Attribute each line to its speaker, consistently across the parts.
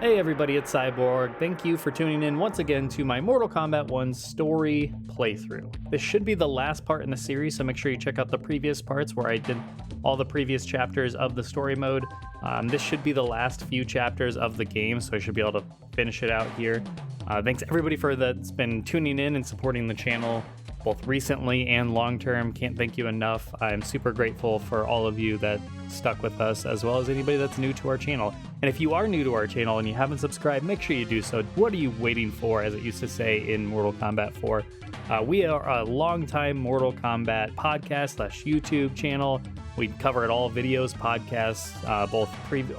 Speaker 1: Hey everybody, it's Cyborg. Thank you for tuning in once again to my Mortal Kombat 1 story playthrough. This should be the last part in the series, so make sure you check out the previous parts where I did all the previous chapters of the story mode. This should be the last few chapters of the game, so I should be able to finish it out here. Thanks everybody that's been tuning in and supporting the channel, both recently and long term. Can't thank you enough. I'm super grateful for all of you that stuck with us, as well as anybody that's new to our channel. And if you are new to our channel and you haven't subscribed, make sure you do so. What are you waiting for, as it used to say in Mortal Kombat 4? We are a long-time Mortal Kombat podcast / YouTube channel. We cover all videos, podcasts, both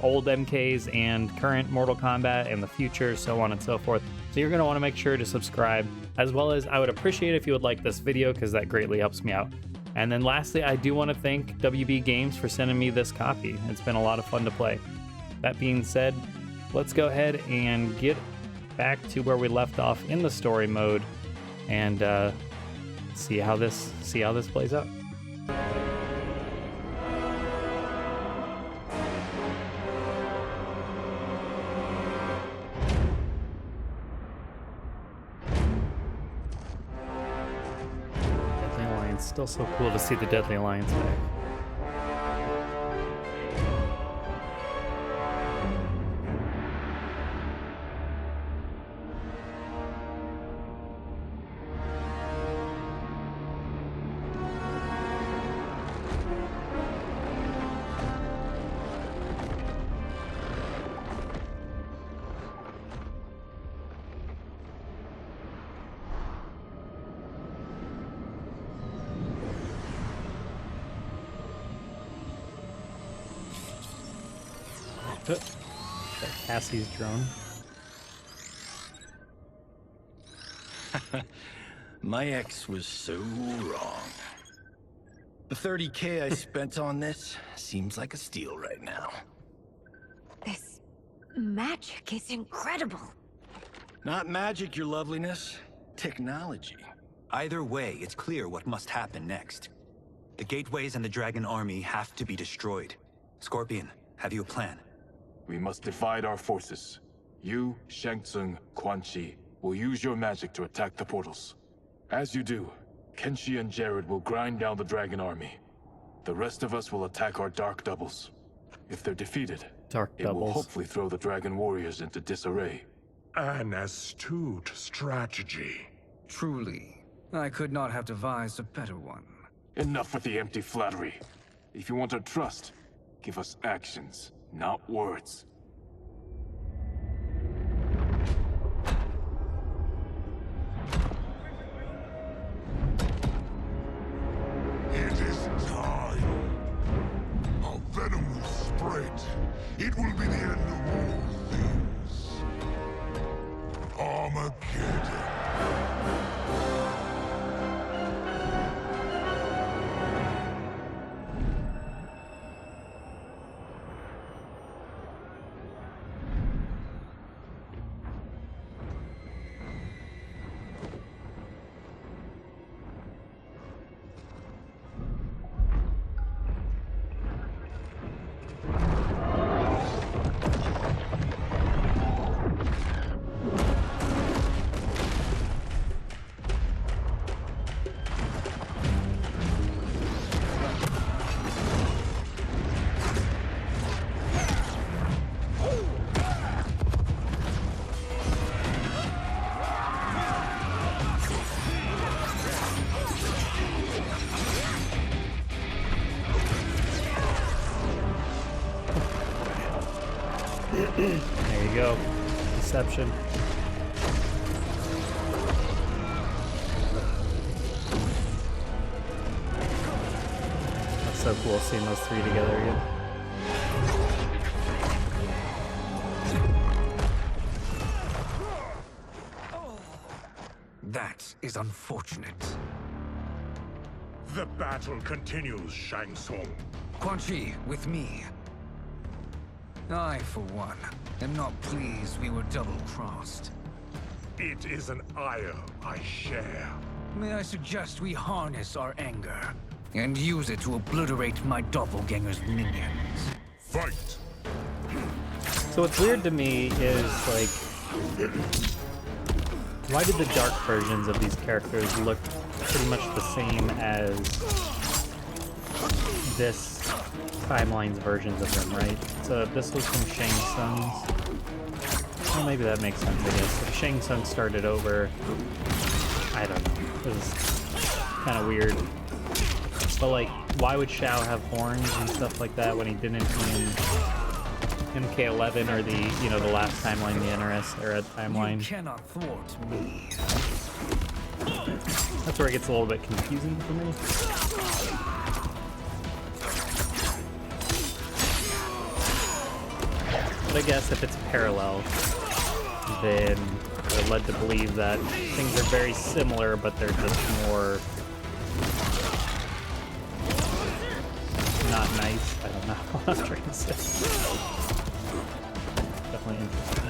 Speaker 1: old MKs and current Mortal Kombat and the future, so on and so forth. So you're going to want to make sure to subscribe, as well as I would appreciate if you would like this video, because that greatly helps me out. And then lastly, I do want to thank WB Games for sending me this copy. It's been a lot of fun to play. That being said, let's go ahead and get back to where we left off in the story mode and see how this plays out. Deadly Alliance, still so cool to see the Deadly Alliance back. That Cassie's drone.
Speaker 2: My ex was so wrong. The $30K I spent on this seems like a steal right now.
Speaker 3: This magic is incredible.
Speaker 2: Not magic, your loveliness. Technology.
Speaker 4: Either way, it's clear what must happen next. The gateways and the Dragon Army have to be destroyed. Scorpion, have you a plan?
Speaker 5: We must divide our forces. You, Shang Tsung, Quan Chi will use your magic to attack the portals. As you do, Kenshi and Jared will grind down the Dragon Army. The rest of us will attack our Dark Doubles. If they're defeated, it will hopefully throw the Dragon Warriors into disarray.
Speaker 6: An astute strategy.
Speaker 7: Truly, I could not have devised a better one.
Speaker 5: Enough with the empty flattery. If you want our trust, give us actions, not words.
Speaker 6: It is time. Our venom will spread. It will be the end of all things. Armageddon.
Speaker 1: There you go. Deception. That's so cool seeing those three together again.
Speaker 7: That is unfortunate.
Speaker 6: The battle continues, Shang Tsung.
Speaker 7: Quan Chi, with me. I, for one, am not pleased we were double-crossed.
Speaker 6: It is an ire I share.
Speaker 7: May I suggest we harness our anger and use it to obliterate my doppelganger's minions?
Speaker 6: Fight!
Speaker 1: So what's weird to me is, like, why did the dark versions of these characters look pretty much the same as this timeline's versions of them, right? So this was from Shang Tsung's. Well, maybe that makes sense, I guess. If Shang Tsung started over, I don't know. It was kind of weird. But, like, why would Shao have horns and stuff like that when he didn't in MK11 or the, you know, the last timeline, the NRS era timeline?
Speaker 7: You cannot thwart me.
Speaker 1: That's where it gets a little bit confusing for me. But I guess if it's parallel, then we're led to believe that things are very similar, but they're just more not nice. I don't know what I'm trying to say. Definitely interesting.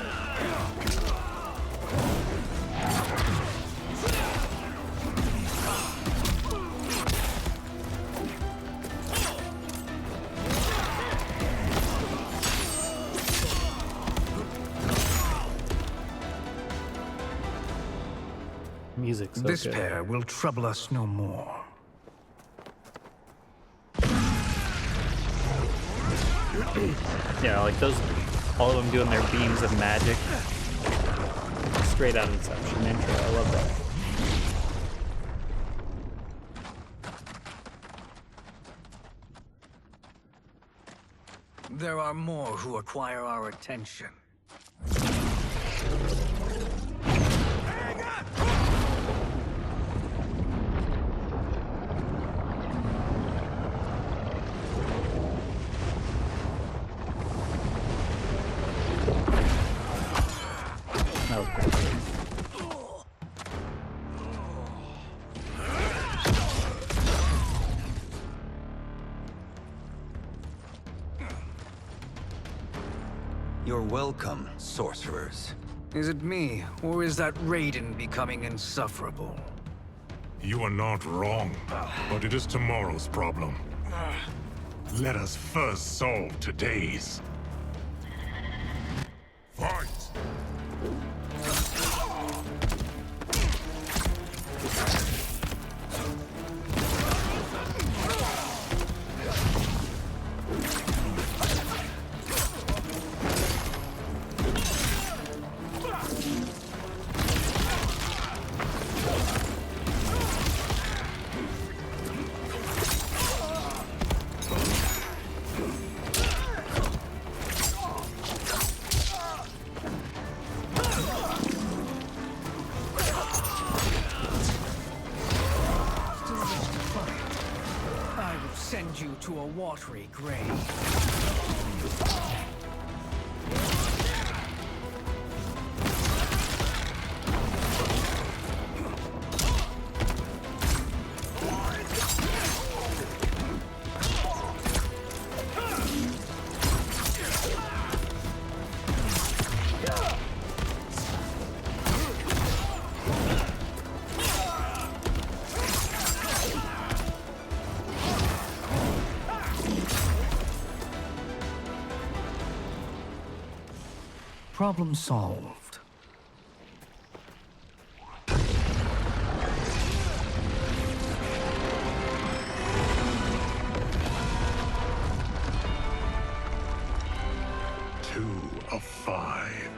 Speaker 1: Music's so
Speaker 7: This
Speaker 1: good.
Speaker 7: pair will trouble us no more.
Speaker 1: Yeah, like those, all of them doing their beams of magic. Straight out of Inception intro. I love that.
Speaker 7: There are more who acquire our attention.
Speaker 1: That was pretty cool.
Speaker 4: You're welcome, sorcerers.
Speaker 7: Is it me, or is that Raiden becoming insufferable?
Speaker 6: You are not wrong, but it is tomorrow's problem. Let us first solve today's. Fight!
Speaker 7: I will send you to a watery grave. Problem solved.
Speaker 6: Two of 5.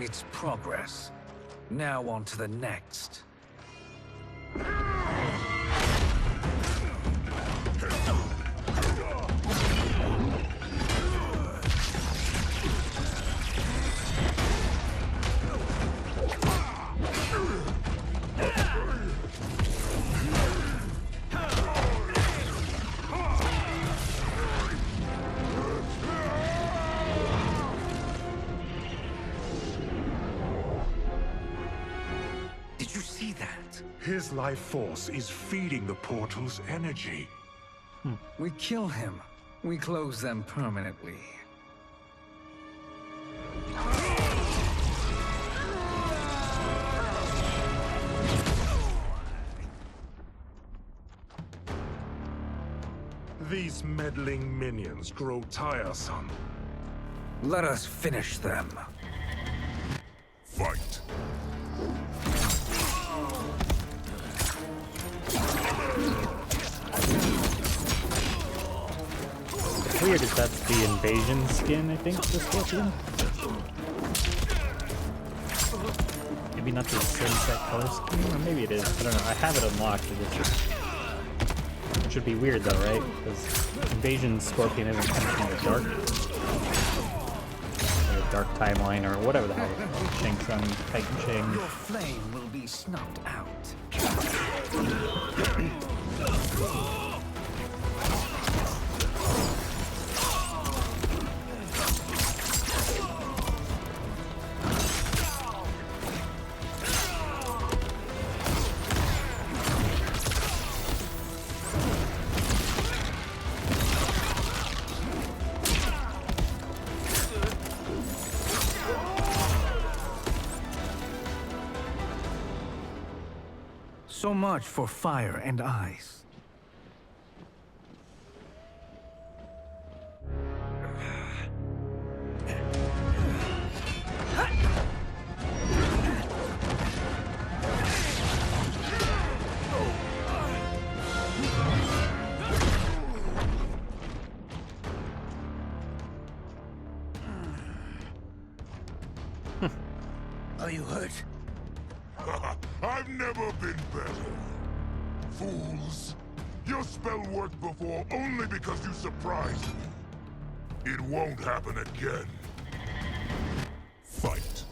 Speaker 7: It's progress. Now on to the next. Did you see that?
Speaker 6: His life force is feeding the portal's energy.
Speaker 7: We kill him. We close them permanently.
Speaker 6: These meddling minions grow tiresome.
Speaker 7: Let us finish them.
Speaker 6: Fight.
Speaker 1: What's weird is that's the invasion skin, I think, the Scorpion. Maybe not the sunset color scheme, or maybe it is. I don't know. I have it unlocked. It should be weird though, right? Because Invasion Scorpion isn't coming from the dark, or a dark timeline, or whatever the hell it's called. Shang Tsung, Titan Shang.
Speaker 7: Your flame will be snuffed out. So much for fire and ice.
Speaker 2: Are you hurt?
Speaker 6: I've never been better. Fools. Your spell worked before only because you surprised me. It won't happen again. Fight.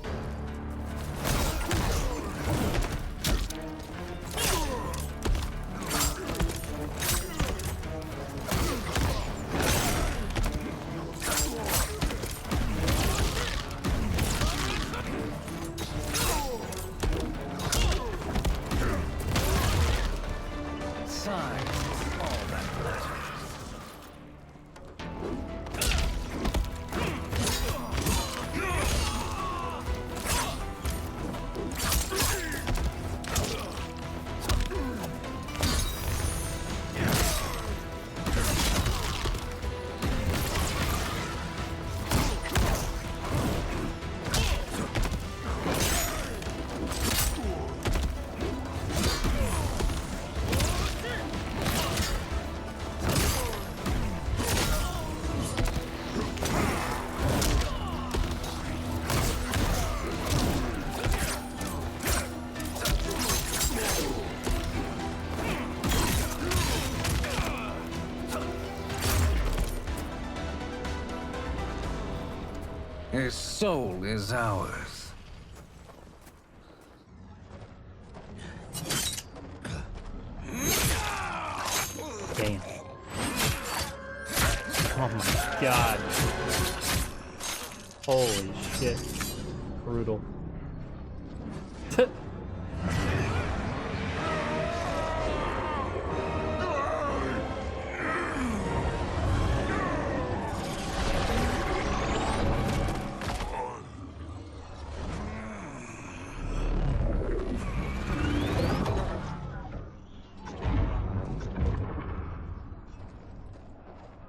Speaker 7: His soul is ours.
Speaker 1: Damn. Oh my god. Holy shit. Brutal.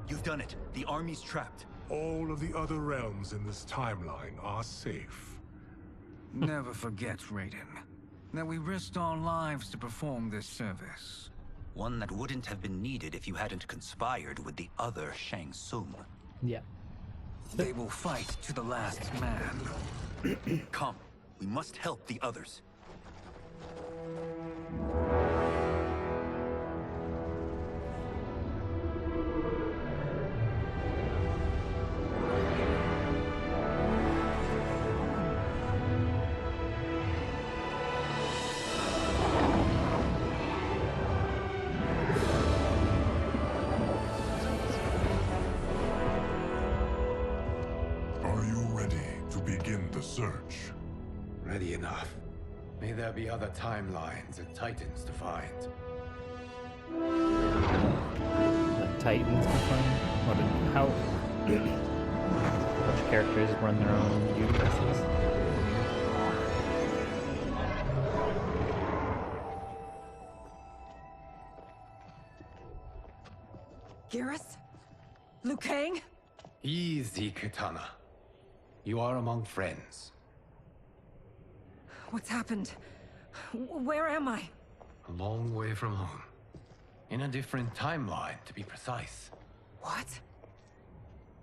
Speaker 4: You've done it. The army's trapped.
Speaker 6: All of the other realms in this timeline are safe.
Speaker 7: Never forget, Raiden, that we risked our lives to perform this service.
Speaker 4: One that wouldn't have been needed if you hadn't conspired with the other Shang Tsung.
Speaker 1: Yeah.
Speaker 7: They will fight to the last man.
Speaker 4: Come, we must help the others.
Speaker 6: Are you ready to begin the search?
Speaker 8: Ready enough. May there be other timelines and titans to find.
Speaker 1: The Titans to find? What? How? Which characters run their own universes?
Speaker 3: Garrus? Liu Kang?
Speaker 8: Easy, Katana. You are among friends.
Speaker 3: What's happened? Where am I?
Speaker 8: A long way from home. In a different timeline, to be precise.
Speaker 3: What?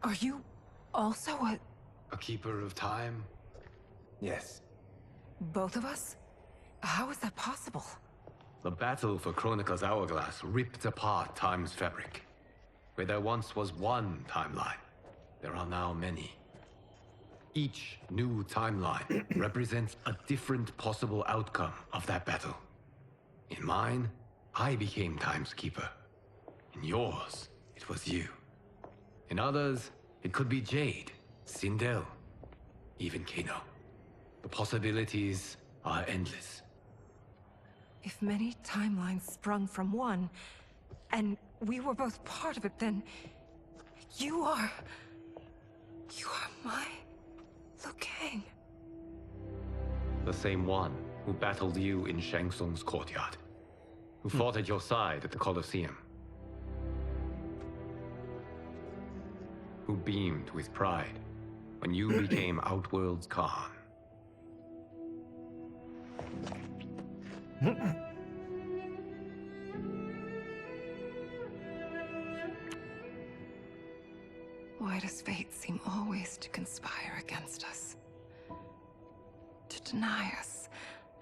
Speaker 3: Are you also
Speaker 8: A keeper of time? Yes.
Speaker 3: both of us? How is that possible?
Speaker 8: The battle for Chronica's hourglass ripped apart time's fabric. Where there once was one timeline, there are now many. Each new timeline represents a different possible outcome of that battle. In mine, I became Time's Keeper. In yours, it was you. In others, it could be Jade, Sindel, even Kano. The possibilities are endless.
Speaker 3: If many timelines sprung from one, and we were both part of it, then you are my Liu Kang.
Speaker 8: The same one who battled you in Shang Tsung's courtyard. Who fought at your side at the Colosseum. Who beamed with pride when you became Outworld's Khan.
Speaker 3: Why does fate seem always to conspire against us? To deny us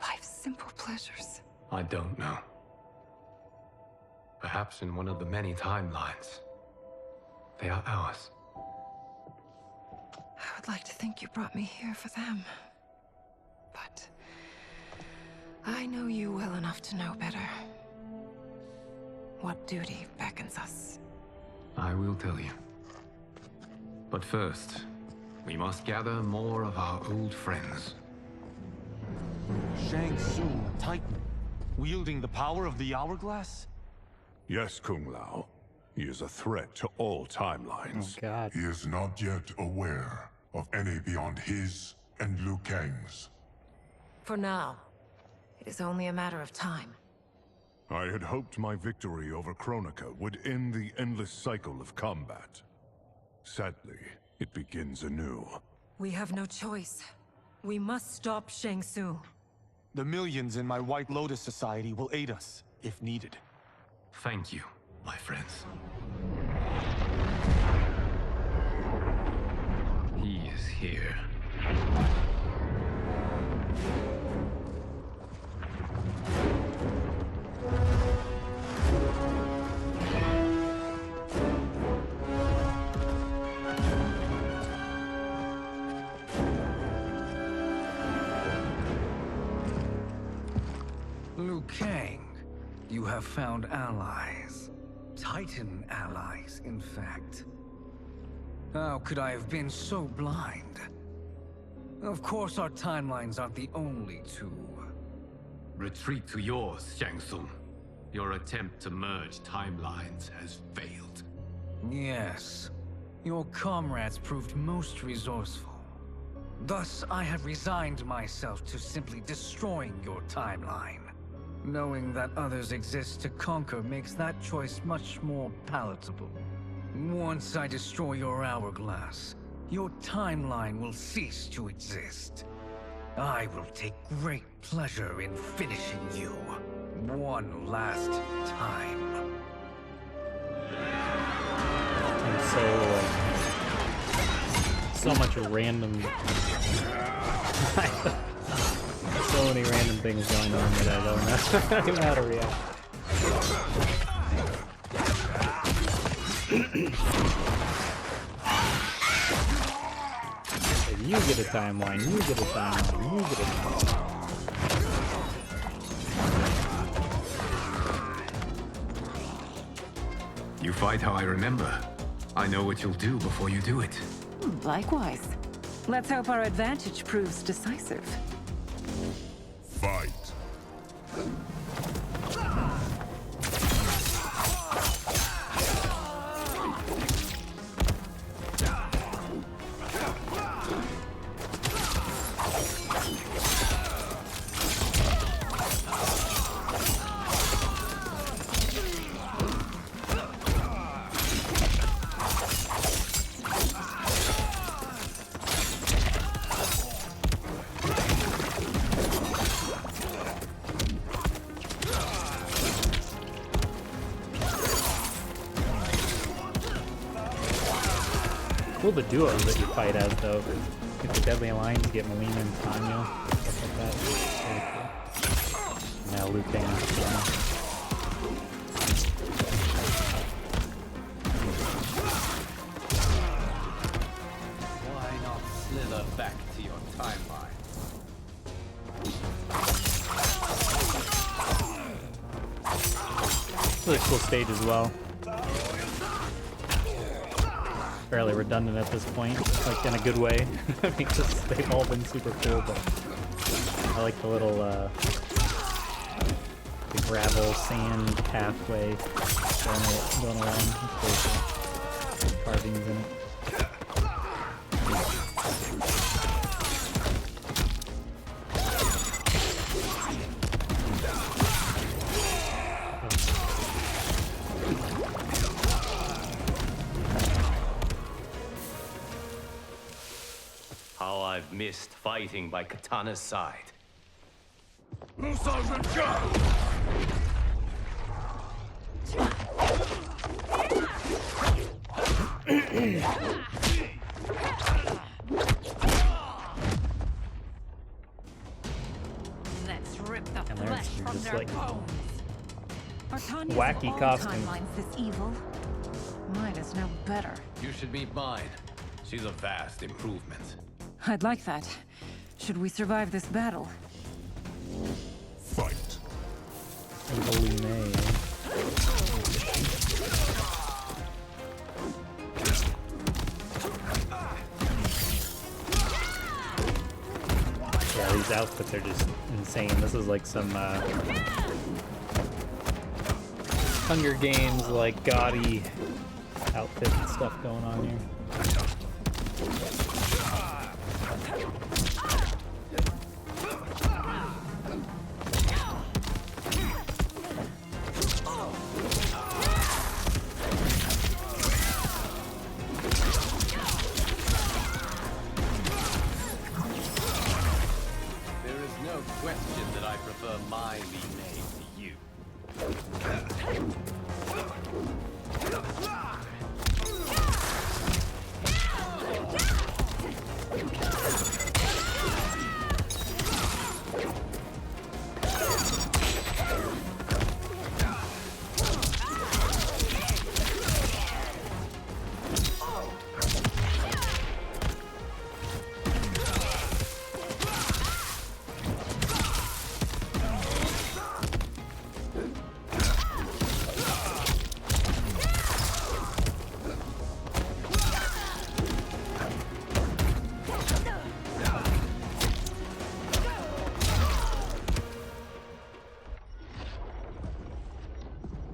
Speaker 3: life's simple pleasures?
Speaker 8: I don't know. Perhaps in one of the many timelines, they are ours.
Speaker 3: I would like to think you brought me here for them. But I know you well enough to know better. What duty beckons us?
Speaker 8: I will tell you. But first, we must gather more of our old friends.
Speaker 9: Shang Tsung, a Titan, wielding the power of the hourglass?
Speaker 6: Yes, Kung Lao. He is a threat to all timelines.
Speaker 1: Oh, God.
Speaker 6: He is not yet aware of any beyond his and Liu Kang's.
Speaker 3: For now, it is only a matter of time.
Speaker 6: I had hoped my victory over Kronika would end the endless cycle of combat. Sadly, it begins anew.
Speaker 3: We have no choice. We must stop Shang Tsung.
Speaker 9: The millions in my White Lotus Society will aid us, if needed.
Speaker 8: Thank you, my friends. He is here.
Speaker 7: Liu Kang, you have found allies. Titan allies, in fact. How could I have been so blind? Of course our timelines aren't the only two.
Speaker 8: Retreat to yours, Shang Tsung. Your attempt to merge timelines has failed.
Speaker 7: Yes. Your comrades proved most resourceful. Thus, I have resigned myself to simply destroying your timeline. Knowing that others exist to conquer makes that choice much more palatable. Once I destroy your hourglass, your timeline will cease to exist. I will take great pleasure in finishing you one last time.
Speaker 1: And so much random so many random things going on that I don't know how to react. If you get a timeline, you get a timeline, you get a timeline.
Speaker 8: You fight how I remember. I know what you'll do before you do it.
Speaker 3: Likewise. Let's hope our advantage proves decisive.
Speaker 6: Fight.
Speaker 1: cool the duos that you fight as though. Get the Deadly Alliance, get Melina and Tanya, stuff like that. Very cool. Now Liu Kang and Fiona.
Speaker 8: Why not slither back to your timeline?
Speaker 1: Really cool stage as well. Fairly redundant at this point, like in a good way. I mean, just they've all been super cool, but I like the little the gravel sand pathway going along. There's carvings in it.
Speaker 8: How I've missed fighting by Katana's side.
Speaker 3: Let's rip the
Speaker 1: And there's
Speaker 3: flesh
Speaker 1: you're
Speaker 3: from
Speaker 1: just
Speaker 3: their
Speaker 1: like
Speaker 3: bones. Are Tanya's
Speaker 1: wacky
Speaker 3: all
Speaker 1: costumes.
Speaker 3: timelines this evil? Mine is no better.
Speaker 8: You should meet mine. She's a vast improvement.
Speaker 3: I'd like that. Should we survive this battle?
Speaker 6: Fight.
Speaker 1: Holy May. Yeah, these outfits are just insane. This is like some Hunger Games, like gaudy outfit and stuff going on here.
Speaker 8: There is no question that I prefer my Li Mei to you.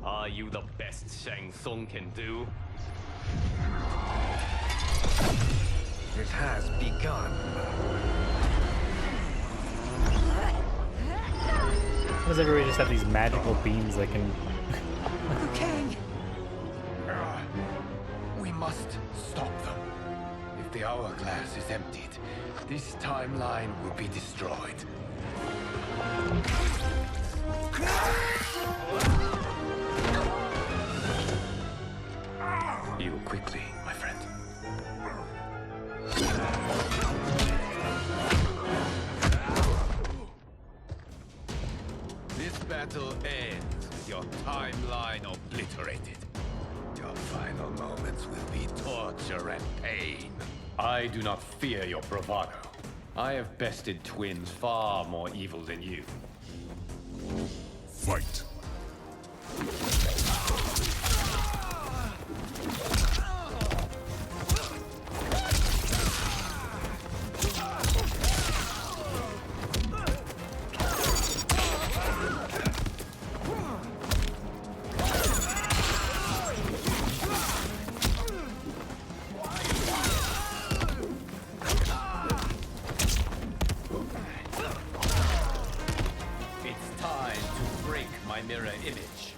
Speaker 8: Are you the best Shang Tsung can do?
Speaker 7: It has begun.
Speaker 1: Why does everybody just have these magical beams that can...
Speaker 3: Liu Kang!
Speaker 8: We must stop them. If the hourglass is emptied, this timeline will be destroyed. Heal quickly, my friend. This battle ends with your timeline obliterated. Your final moments will be torture and pain. I do not fear your bravado. I have bested twins far more evil than you.
Speaker 6: Fight.
Speaker 8: It's time to break my mirror image.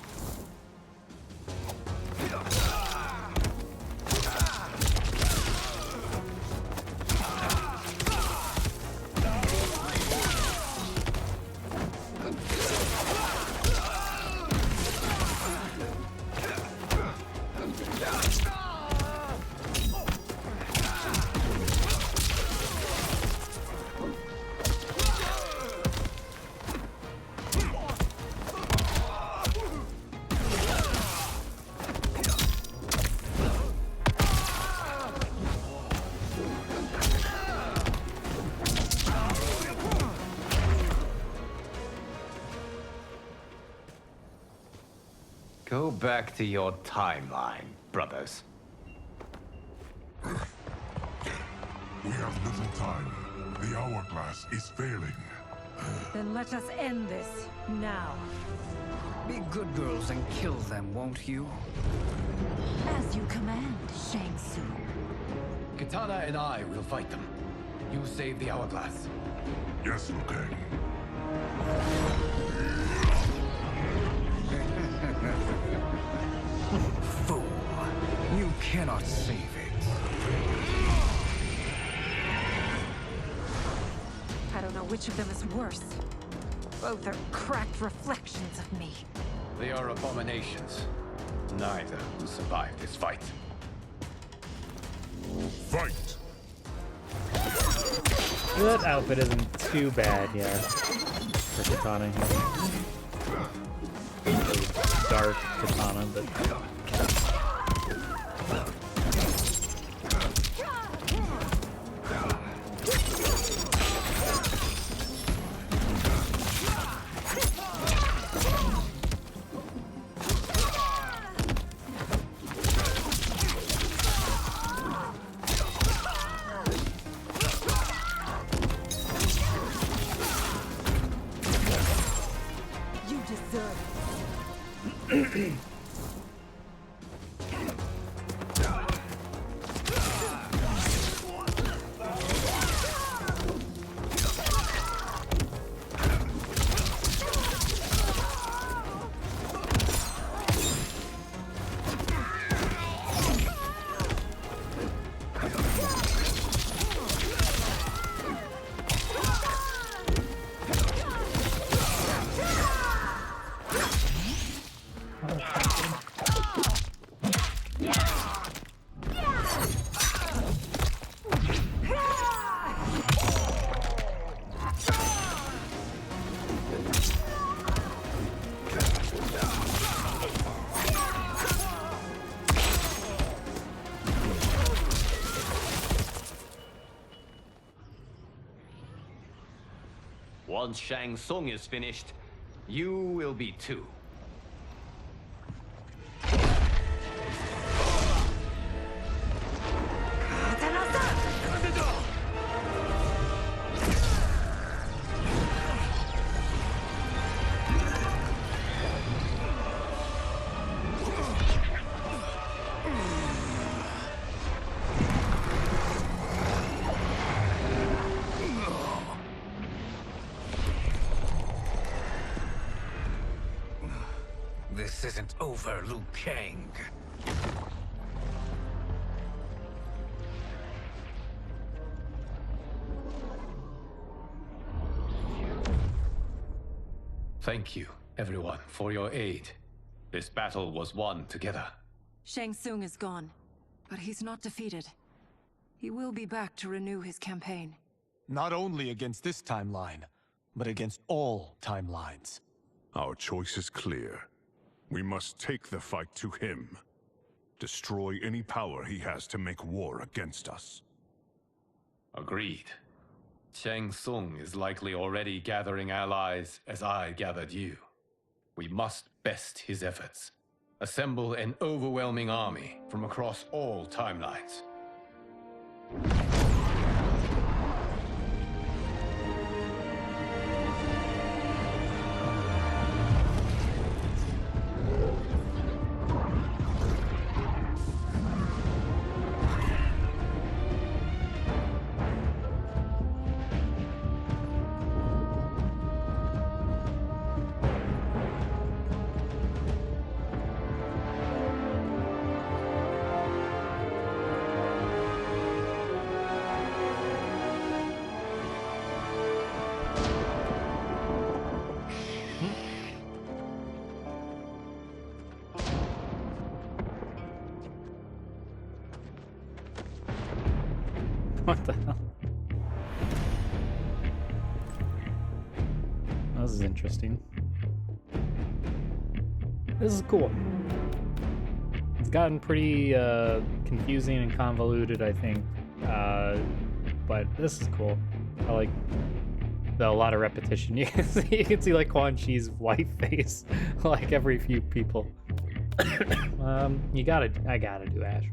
Speaker 8: Go back to your timeline, brothers.
Speaker 6: We have little time. The hourglass is failing.
Speaker 10: Then let us end this, now.
Speaker 7: Be good girls and kill them, won't you?
Speaker 10: As you command, Shang Tsung.
Speaker 8: Kitana and I will fight them. You save the hourglass.
Speaker 6: Yes, Liu Kang.
Speaker 7: Fool. You cannot save it.
Speaker 10: I don't know which of them is worse. Both are cracked reflections of me.
Speaker 8: They are abominations. Neither will survive this fight.
Speaker 6: Fight!
Speaker 1: That outfit isn't too bad, yeah. For Katana here. Dark Katana, but...
Speaker 8: Once Shang Tsung is finished, you will be too.
Speaker 7: This isn't over, Liu Kang.
Speaker 8: Thank you, everyone, for your aid. This battle was won together.
Speaker 10: Shang Tsung is gone, but he's not defeated. He will be back to renew his campaign.
Speaker 9: Not only against this timeline, but against all timelines.
Speaker 6: Our choice is clear. We must take the fight to him. Destroy any power he has to make war against us.
Speaker 8: Agreed. Shang Tsung is likely already gathering allies as I gathered you. We must best his efforts. Assemble an overwhelming army from across all timelines.
Speaker 1: What the hell? This is interesting. This is cool. It's gotten pretty confusing and convoluted, I think. But this is cool. I like a lot of repetition. You can see like Quan Chi's white face, like every few people. I gotta do Ash.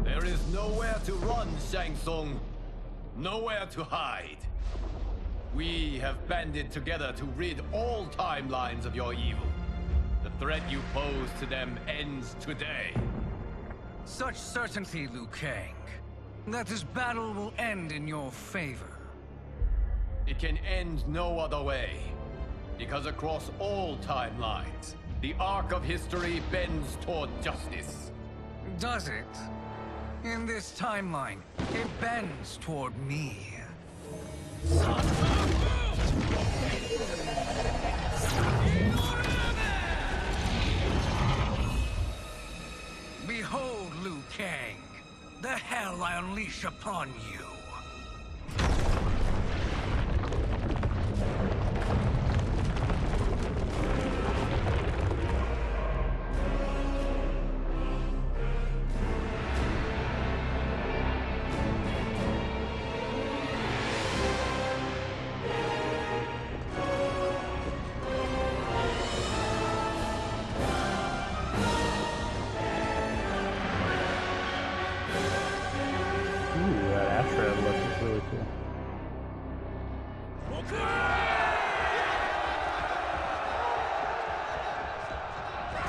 Speaker 8: There is nowhere to run, Shang Tsung. Nowhere to hide. We have banded together to rid all timelines of your evil. The threat you pose to them ends today.
Speaker 7: Such certainty, Liu Kang, that this battle will end in your favor.
Speaker 8: It can end no other way. Because across all timelines, the arc of history bends toward justice.
Speaker 7: Does it? In this timeline, it bends toward me. Behold, Liu Kang, the hell I unleash upon you.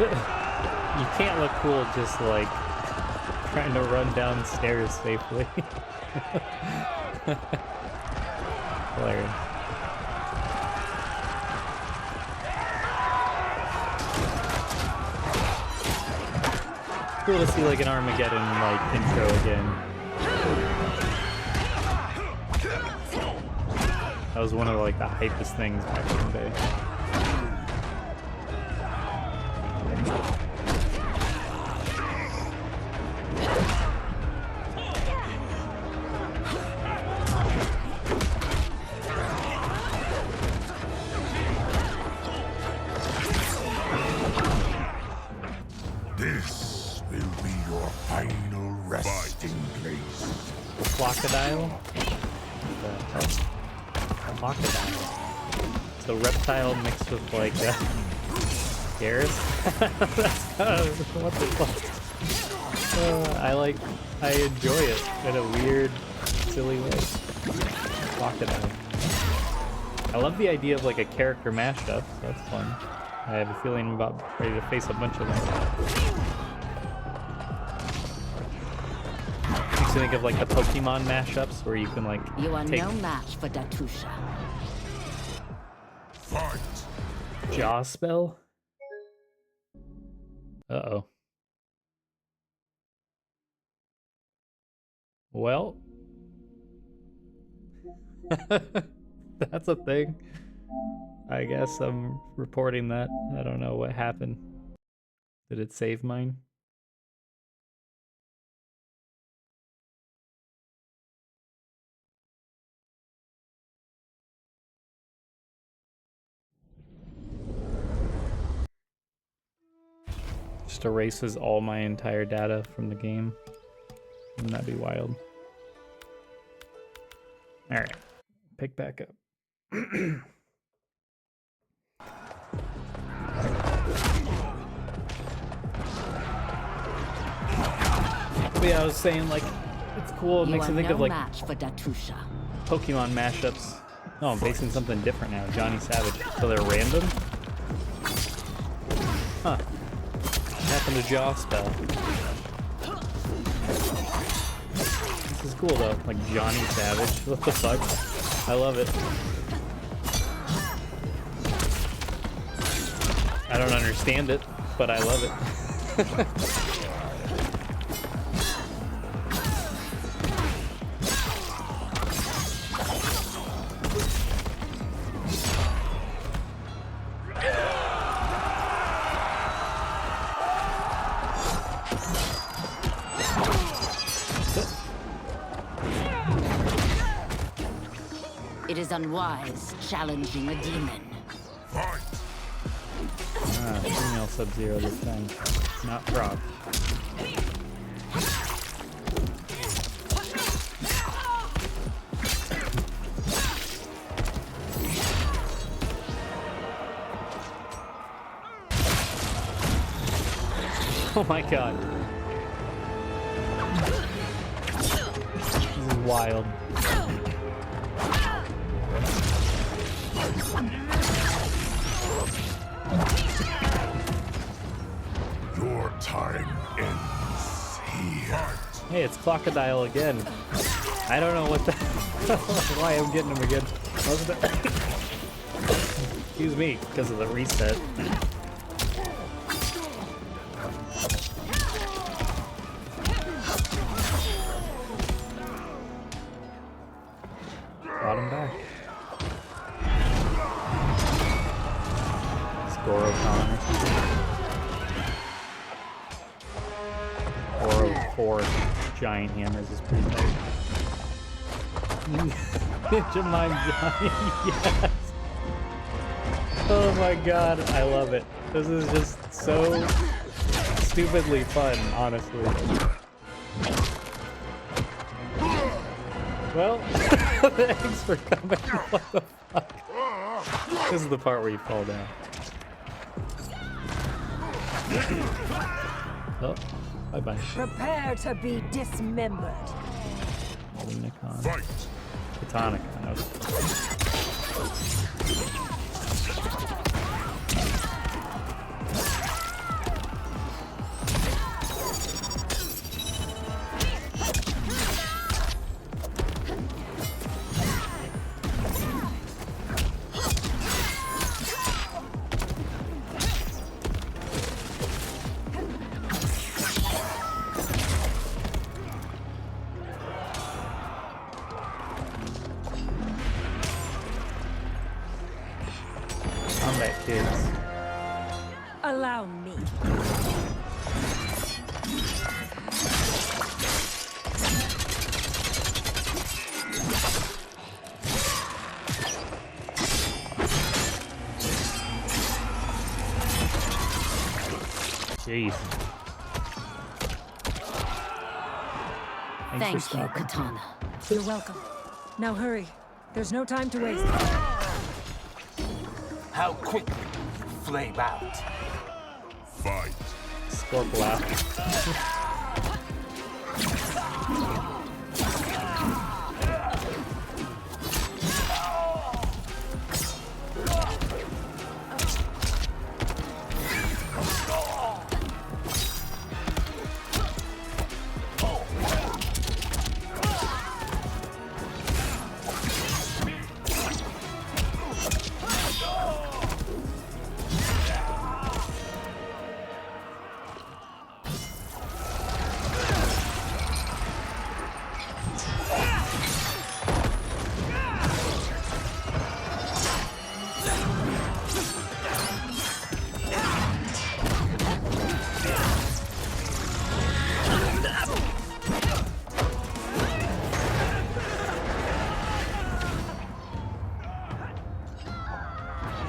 Speaker 1: You can't look cool just like trying to run down stairs safely. Hilarious. Cool to see like an Armageddon like intro again. That was one of like the hypest things back in the day.
Speaker 6: This will be your final resting place.
Speaker 1: Crocodile? Crocodile. So reptile mixed with like scares? What the fuck? I enjoy it in a weird, silly way. Crocodile. I love the idea of like a character mashup, so that's fun. I have a feeling about ready to face a bunch of them. Makes me think of like the Pokemon mashups where you can like
Speaker 11: You are
Speaker 1: take
Speaker 11: no match for Datusha.
Speaker 6: Fight.
Speaker 1: Jaw spell. Uh-oh. Well, that's a thing. I guess I'm reporting that. I don't know what happened. Did it save mine? Just erases all my entire data from the game. Wouldn't that be wild? Alright, pick back up. But yeah, I was saying, like, it's cool. It makes me think of, like,
Speaker 11: match for Datusha.
Speaker 1: Pokemon mashups. Oh, I'm basing something different now. Johnny Savage. So they're random? Huh. What happened to Jaw Spell? This is cool, though. Like, Johnny Savage. What the fuck? I love it. I don't understand it, but I love it.
Speaker 11: is unwise, challenging a demon.
Speaker 6: Fight!
Speaker 1: Ah, female Sub-Zero this time. Not Frog. Oh my god. This is wild.
Speaker 6: Your time ends here.
Speaker 1: Hey, it's Crocodile again. I don't know what the why I'm getting him again. Excuse me, because of the reset. Brought him back. Goro Khan or something. Goro 4 giant hammers is pretty tight. Ninja Mime Giant, yes! Oh my god, I love it. This is just so stupidly fun, honestly. Well, thanks for coming. What the fuck? This is the part where you fall down. Oh, bye-bye.
Speaker 12: Prepare to be dismembered.
Speaker 1: Nikon.
Speaker 6: Fight!
Speaker 1: Katana kind of. Combat kids.
Speaker 12: Allow me.
Speaker 1: Jeez.
Speaker 11: Thank you,
Speaker 1: stopping.
Speaker 11: Katana.
Speaker 12: You're welcome. Now hurry. There's no time to waste.
Speaker 13: How quickly flame out.
Speaker 6: Fight!
Speaker 1: Scorp laugh.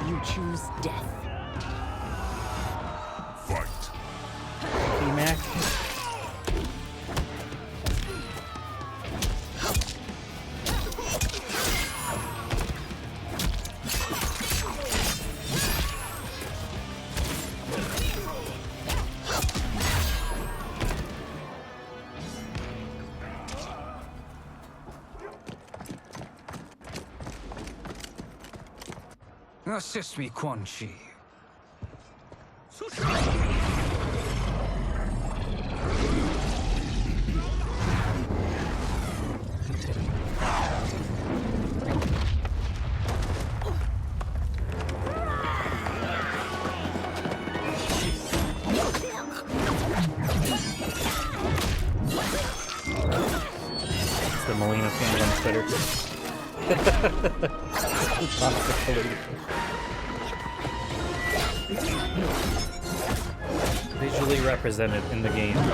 Speaker 11: You choose death.
Speaker 6: Fight!
Speaker 1: T-Mac.
Speaker 7: Assist me, Quan Chi.
Speaker 1: It's the Molina fans on Twitter. Visually represented in the game. This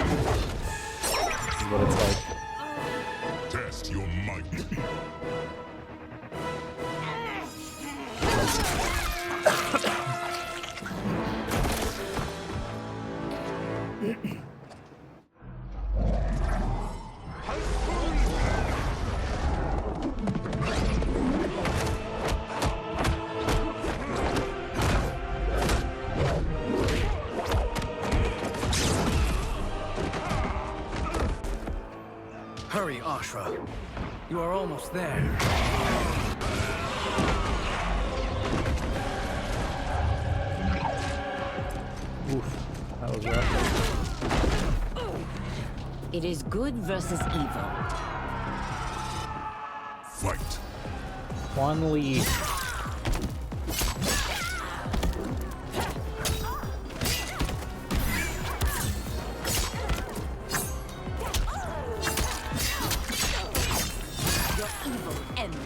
Speaker 1: is what it's like.
Speaker 6: Test your might.
Speaker 7: Ashra. You are almost there.
Speaker 1: Oof, that was rough.
Speaker 11: It is good versus evil.
Speaker 6: Fight.
Speaker 1: Quan Li.
Speaker 11: Your evil ends.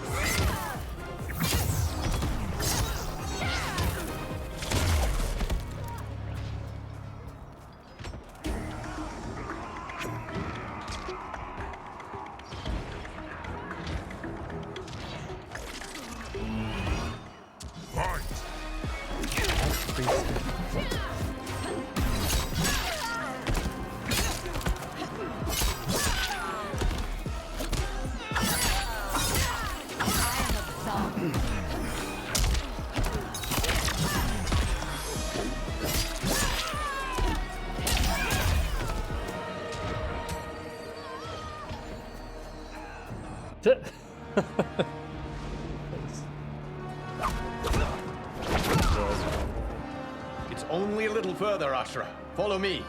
Speaker 8: It's only a little further, Ashra. Follow me.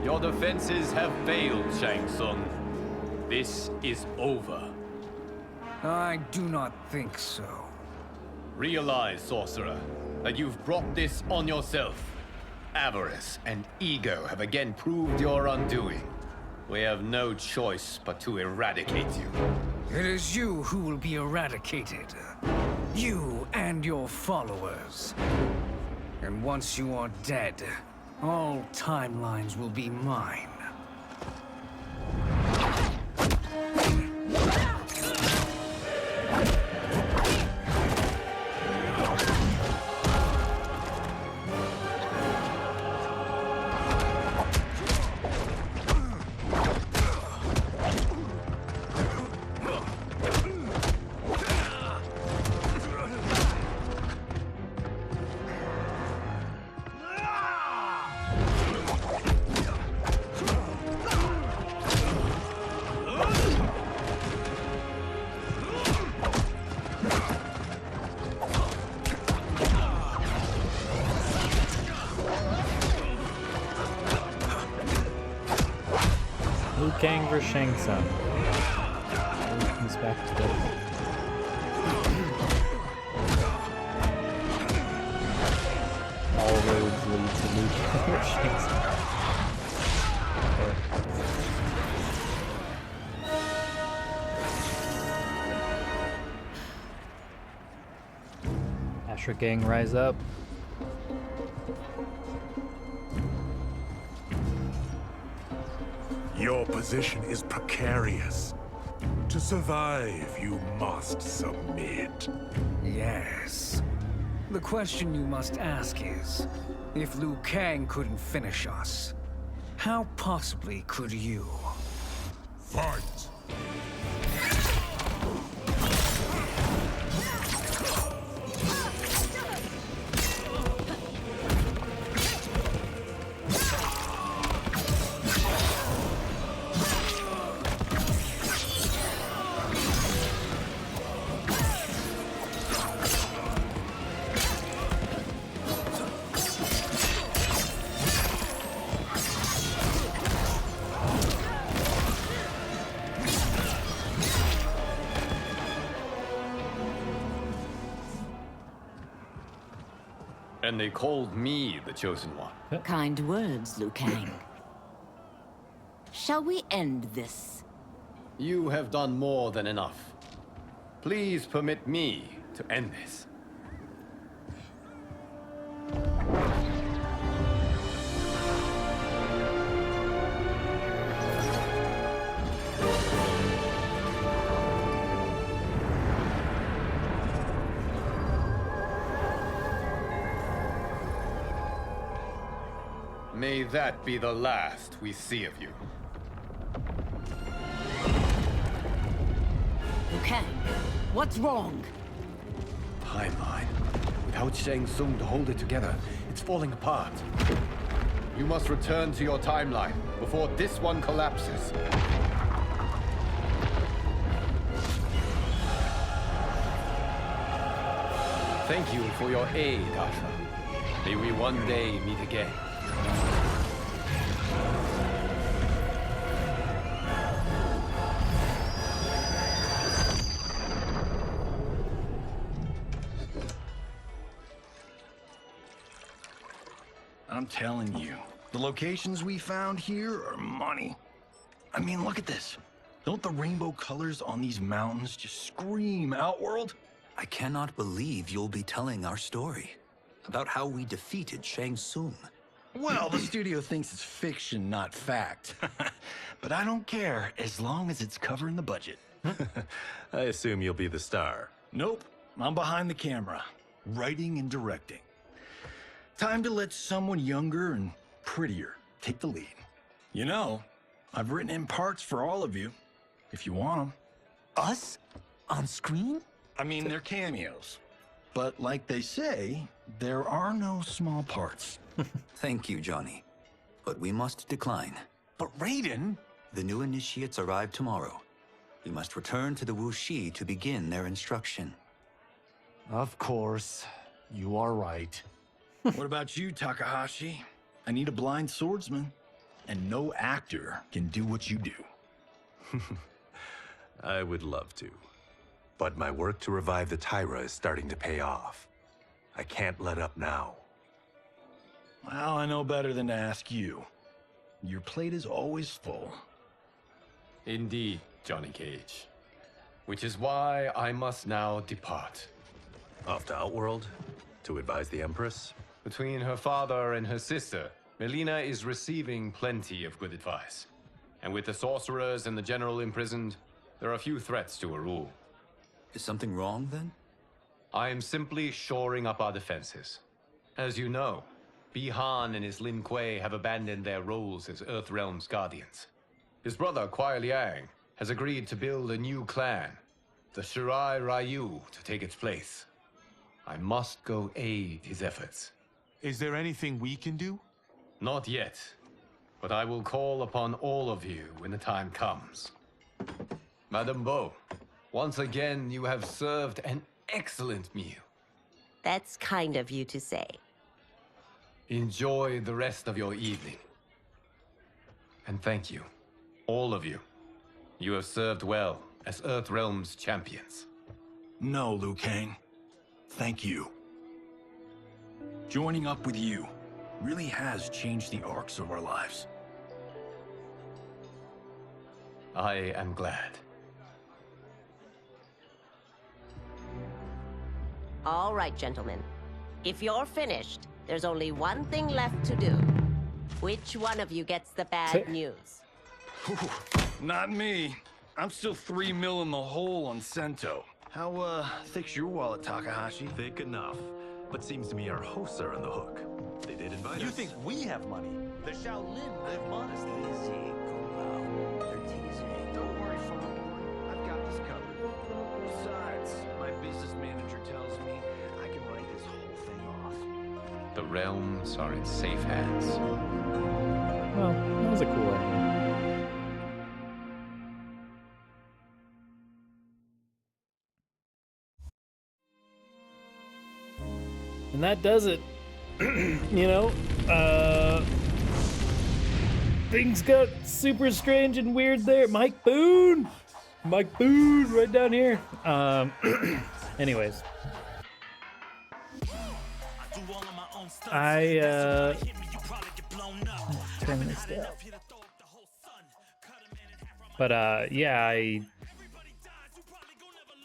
Speaker 8: Your defenses have failed, Shang Tsung. This is over.
Speaker 7: I do not think so.
Speaker 8: Realize, sorcerer, that you've brought this on yourself. Avarice and ego have again proved your undoing. We have no choice but to eradicate you.
Speaker 7: It is you who will be eradicated. You and your followers. And once you are dead, all timelines will be mine.
Speaker 1: Liu Kang vs. Shang Tsung. Comes back to this. All roads lead to Liu Kang vs. Shang Tsung. Ashra Gang, rise up.
Speaker 6: Your position is precarious. To survive, you must submit.
Speaker 7: Yes. The question you must ask is, if Liu Kang couldn't finish us, how possibly could you?
Speaker 6: Fight!
Speaker 8: And they called me the Chosen One.
Speaker 11: Kind words, Liu Kang. Shall we end this?
Speaker 8: You have done more than enough. Please permit me to end this. May that be the last we see of you.
Speaker 11: Kang, what's wrong?
Speaker 8: Timeline. Without Shang Tsung to hold it together, it's falling apart. You must return to your timeline before this one collapses. Thank you for your aid, Asha. May we one day meet again.
Speaker 2: I'm telling you, the locations we found here are money. I mean, look at this. Don't the rainbow colors on these mountains just scream Outworld?
Speaker 4: I cannot believe you'll be telling our story about how we defeated Shang Tsung.
Speaker 2: Well, the studio thinks it's fiction, not fact. But I don't care, as long as it's covering the budget.
Speaker 14: I assume you'll be the star.
Speaker 2: Nope, I'm behind the camera, writing and directing. Time to let someone younger and prettier take the lead. You know, I've written in parts for all of you, if you want them.
Speaker 13: Us? On screen?
Speaker 2: I mean, they're cameos. But like they say, there are no small parts.
Speaker 4: Thank you, Johnny. But we must decline.
Speaker 13: But Raiden?
Speaker 4: The new initiates arrive tomorrow. We must return to the Wuxi to begin their instruction.
Speaker 9: Of course. You are right.
Speaker 2: What about you, Takahashi? I need a blind swordsman. And no actor can do what you do.
Speaker 14: I would love to. But my work to revive the Tyra is starting to pay off. I can't let up now.
Speaker 2: Well, I know better than to ask you. Your plate is always full.
Speaker 8: Indeed, Johnny Cage. Which is why I must now depart.
Speaker 14: Off to Outworld? To advise the Empress?
Speaker 8: Between her father and her sister, Melina is receiving plenty of good advice. And with the sorcerers and the general imprisoned, there are few threats to her rule.
Speaker 4: Is something wrong, then?
Speaker 8: I am simply shoring up our defenses. As you know, Bi-Han and his Lin Kuei have abandoned their roles as Earthrealm's guardians. His brother, Kuai Liang, has agreed to build a new clan, the Shirai Ryu, to take its place. I must go aid his efforts.
Speaker 9: Is there anything we can do?
Speaker 8: Not yet, but I will call upon all of you when the time comes. Madame Bo, once again you have served an excellent meal.
Speaker 15: That's kind of you to say.
Speaker 8: Enjoy the rest of your evening. And thank you, all of you. You have served well as Earthrealm's champions.
Speaker 2: No, Liu Kang. Thank you. Joining up with you really has changed the arcs of our lives.
Speaker 8: I am glad.
Speaker 15: All right, gentlemen. If you're finished, there's only one thing left to do. Which one of you gets the bad news?
Speaker 2: Not me. I'm still 3 mil in the hole on Sento. How, thick's your wallet, Takahashi?
Speaker 14: Thick enough. But seems to me our hosts are on the hook. They did invite us.
Speaker 9: You think we have money? The Shaolin live modestly.
Speaker 2: They're teasing. Don't worry, Farmer. I've got this covered. Besides, my business manager tells me I can write this whole thing off.
Speaker 8: The realms are in safe hands.
Speaker 1: Well, that was a cool one. And that does it. You know, things got super strange and weird there. Mike Boone, right down here. Anyways, I turn this down. But yeah, I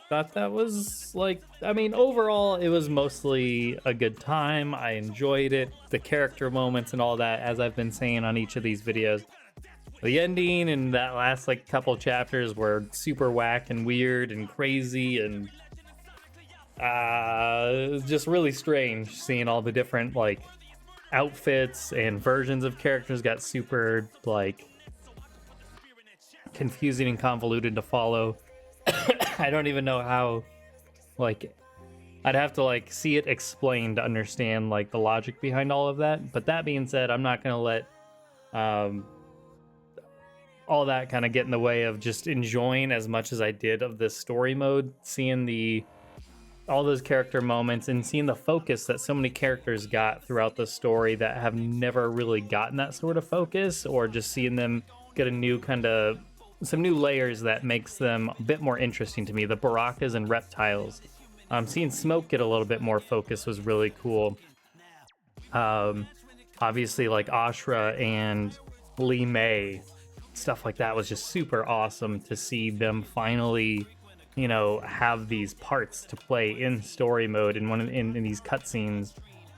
Speaker 1: thought that was like, I mean, overall it was mostly a good time. I enjoyed it, the character moments and all that, as I've been saying on each of these videos. The ending and that last like couple chapters were super whack and weird and crazy, and it was just really strange seeing all the different like outfits and versions of characters got super like confusing and convoluted to follow. I don't even know how, like, I'd have to like see it explained to understand like the logic behind all of that. But that being said, I'm not gonna let all that kind of get in the way of just enjoying as much as I did of this story mode, seeing all those character moments and seeing the focus that so many characters got throughout the story that have never really gotten that sort of focus, or just seeing them get a new some new layers that makes them a bit more interesting to me. The Barakas and reptiles. Seeing Smoke get a little bit more focus was really cool. Obviously, like Ashra and Lee May, stuff like that was just super awesome to see them finally, you know, have these parts to play in story mode in these cutscenes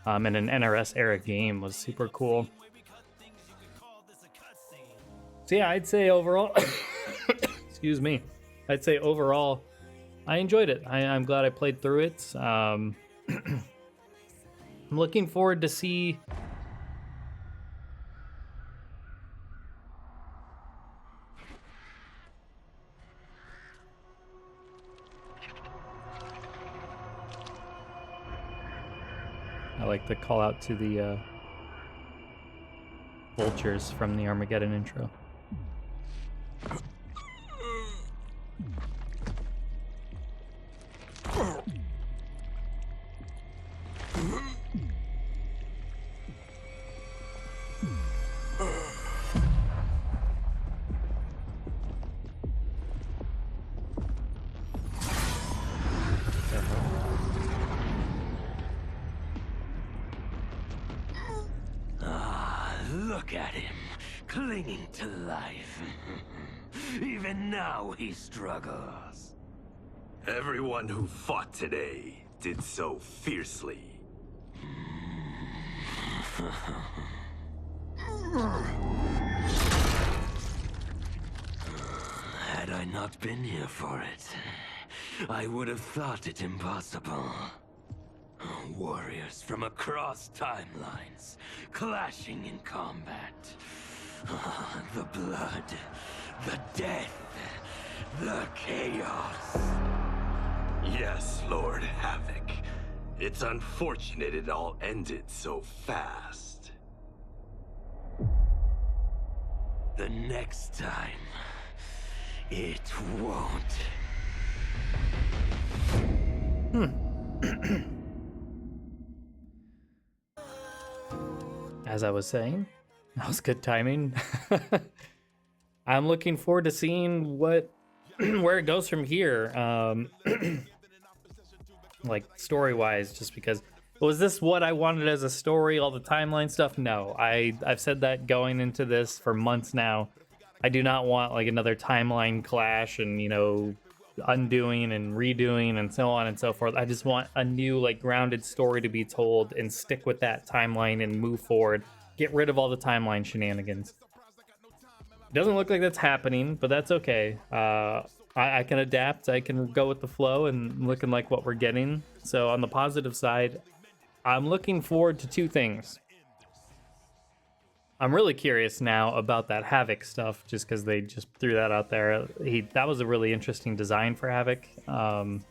Speaker 1: in an NRS era game was super cool. So yeah, I'd say overall, excuse me, I'd say overall, I enjoyed it. I'm glad I played through it. I'm looking forward to see. I like the call out to the vultures from the Armageddon intro.
Speaker 16: Look at him, clinging to life. Even now he struggles.
Speaker 14: Everyone who fought today did so fiercely.
Speaker 16: Had I not been here for it, I would have thought it impossible. Warriors from across timelines, clashing in combat. The blood, the death, the chaos.
Speaker 14: Yes, Lord Havoc. It's unfortunate it all ended so fast.
Speaker 16: The next time, it won't.
Speaker 1: As I was saying, that was good timing. I'm looking forward to seeing where it goes from here. Like story-wise, just because was this what I wanted as a story, all the timeline stuff? No, I've said that going into this for months now. I do not want like another timeline clash and, you know, undoing and redoing and so on and so forth. I just want a new like grounded story to be told and stick with that timeline and move forward. Get rid of all the timeline shenanigans. Doesn't look like that's happening, but that's okay. I can adapt. I can go with the flow and looking like what we're getting. So on the positive side, I'm looking forward to two things. I'm really curious now about that Havoc stuff, just because they just threw that out there. That was a really interesting design for Havoc, and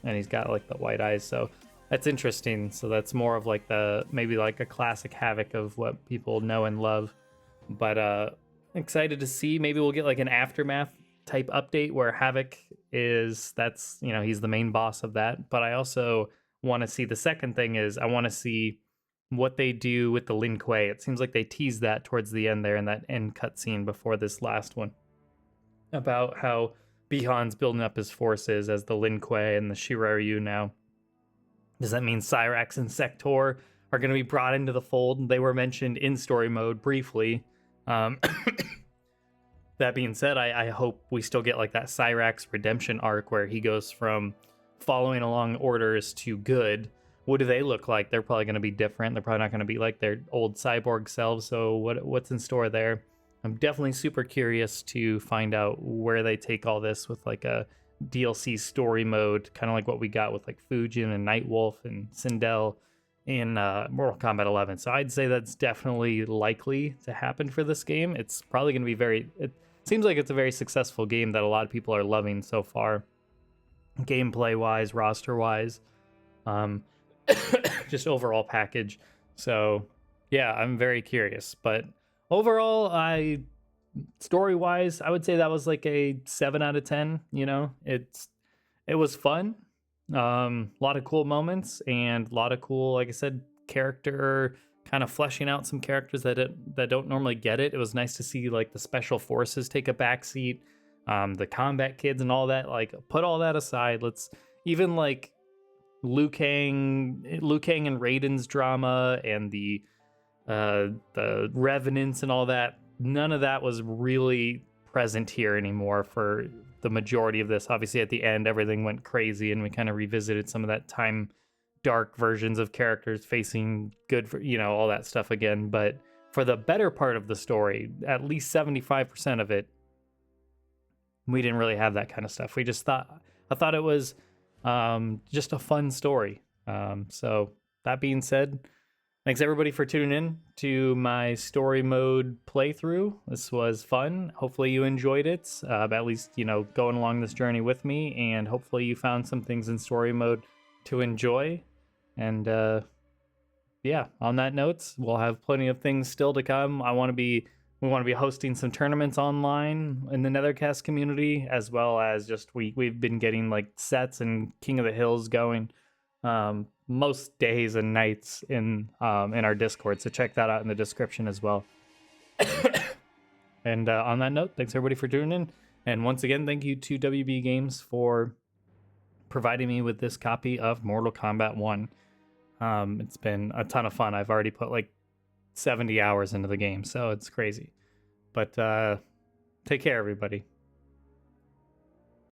Speaker 1: he's got like the white eyes, so that's interesting. So that's more of like maybe like a classic Havoc of what people know and love. But excited to see. Maybe we'll get like an aftermath type update where Havoc he's the main boss of that. But I also want to see, the second thing is I want to see what they do with the Lin Kuei. It seems like they teased that towards the end there in that end cutscene before this last one, about how Bihan's building up his forces as the Lin Kuei and the Shiraryu now. Does that mean Cyrax and Sector are going to be brought into the fold? They were mentioned in story mode briefly. That being said, I hope we still get like that Cyrax redemption arc where he goes from following along orders to good. What do they look like? They're probably going to be different. They're probably not going to be like their old cyborg selves. So what's in store there? I'm definitely super curious to find out where they take all this with like a DLC story mode, kind of like what we got with like Fujin and Nightwolf and Sindel in Mortal Kombat 11. So I'd say that's definitely likely to happen for this game. It's probably going to be it seems like it's a very successful game that a lot of people are loving so far. gameplay wise, roster wise, just overall package. So yeah, I'm very curious. But overall, story wise, I would say that was like a 7 out of 10. You know, it was fun. A lot of cool moments and a lot of cool, like I said, character kind of fleshing out some characters that don't normally get it. It was nice to see like the special forces take a backseat, the combat kids and all that. Like, put all that aside. Let's even like Liu Kang and Raiden's drama and the revenants and all that. None of that was really present here anymore for the majority of this. Obviously, at the end, everything went crazy, and we kind of revisited some of that time dark versions of characters facing good for, you know, all that stuff again. But for the better part of the story, at least 75% of it, we didn't really have that kind of stuff. I thought it was just a fun story. So that being said, thanks everybody for tuning in to my story mode playthrough. This was fun. Hopefully you enjoyed it, at least, you know, going along this journey with me, and hopefully you found some things in story mode to enjoy. And yeah, on that note, we'll have plenty of things still to come. We want to be hosting some tournaments online in the NetherKast community, as well as just we've been getting like sets and King of the Hills going most days and nights in our Discord. So check that out in the description as well. And on that note, thanks everybody for tuning in. And once again, thank you to WB Games for providing me with this copy of Mortal Kombat 1. It's been a ton of fun. I've already put like 70 hours into the game, so it's crazy. But take care, everybody.